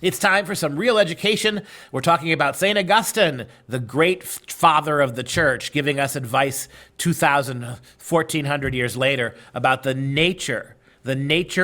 It's time for some real education. We're talking about St. Augustine, the great father of the church, giving us advice 1,400 years later about the nature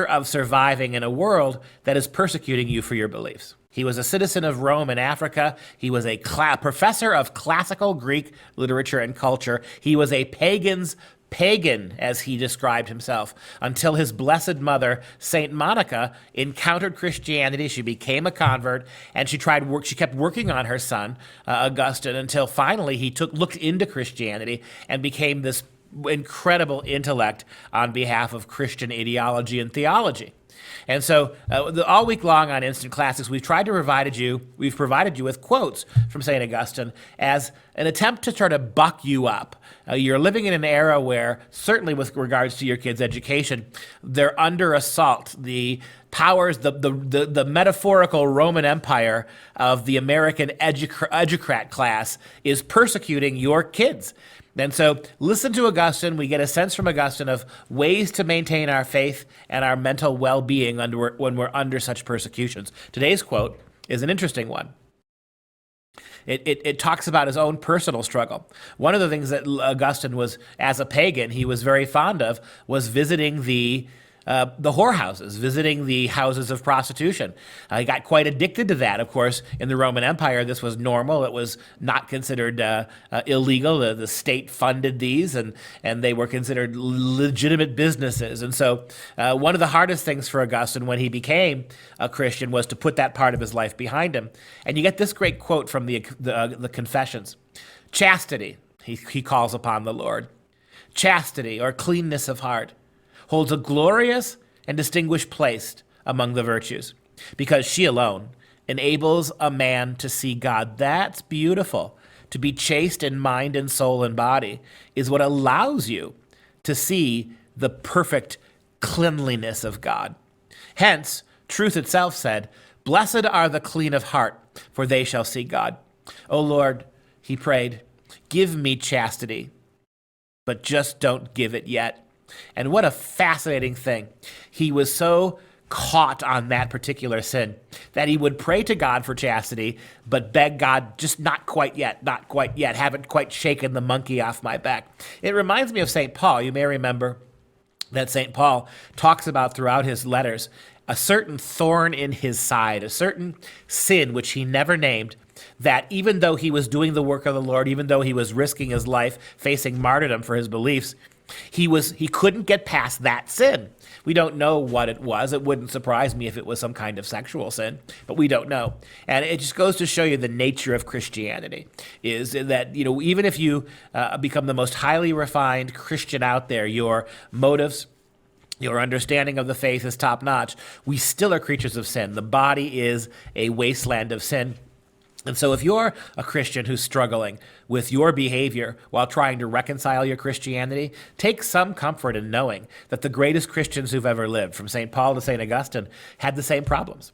of surviving in a world that is persecuting you for your beliefs. He was a citizen of Rome in Africa. He was a professor of classical Greek literature and culture. He was a pagan, as he described himself, until his blessed mother, Saint Monica, encountered Christianity. She became a convert, and she kept working on her son, Augustine, until finally he looked into Christianity and became this incredible intellect on behalf of Christian ideology and theology. And so all week long on Instant Classics, we've provided you with quotes from St. Augustine as an attempt to try to buck you up. You're living in an era where, certainly with regards to your kids' education, they're under assault. The powers, the metaphorical Roman Empire of the American educrat class is persecuting your kids. And so listen to Augustine. We get a sense from Augustine of ways to maintain our faith and our mental well-being when we're under such persecutions. Today's quote is an interesting one. It talks about his own personal struggle. One of the things that Augustine was, as a pagan, he was very fond of was visiting the whorehouses, visiting the houses of prostitution. He got quite addicted to that. Of course, in the Roman Empire, this was normal. It was not considered illegal. The state funded these, and they were considered legitimate businesses. And so one of the hardest things for Augustine when he became a Christian was to put that part of his life behind him. And you get this great quote from the Confessions. Chastity, he calls upon the Lord. Chastity, or cleanness of heart, holds a glorious and distinguished place among the virtues, because she alone enables a man to see God. That's beautiful. To be chaste in mind and soul and body is what allows you to see the perfect cleanliness of God. Hence, truth itself said, "Blessed are the clean of heart, for they shall see God." O Lord, he prayed, give me chastity, but just don't give it yet. And what a fascinating thing. He was so caught on that particular sin that he would pray to God for chastity, but beg God, just not quite yet, haven't quite shaken the monkey off my back. It reminds me of St. Paul. You may remember that St. Paul talks about throughout his letters a certain thorn in his side, a certain sin which he never named, that even though he was doing the work of the Lord, even though he was risking his life, facing martyrdom for his beliefs, he couldn't get past that sin. We don't know what it was. It wouldn't surprise me if it was some kind of sexual sin, but we don't know. And it just goes to show you the nature of Christianity is that, even if you become the most highly refined Christian out there, your motives, your understanding of the faith is top notch, we still are creatures of sin. The body is a wasteland of sin. And so if you're a Christian who's struggling with your behavior while trying to reconcile your Christianity, take some comfort in knowing that the greatest Christians who've ever lived, from St. Paul to St. Augustine, had the same problems.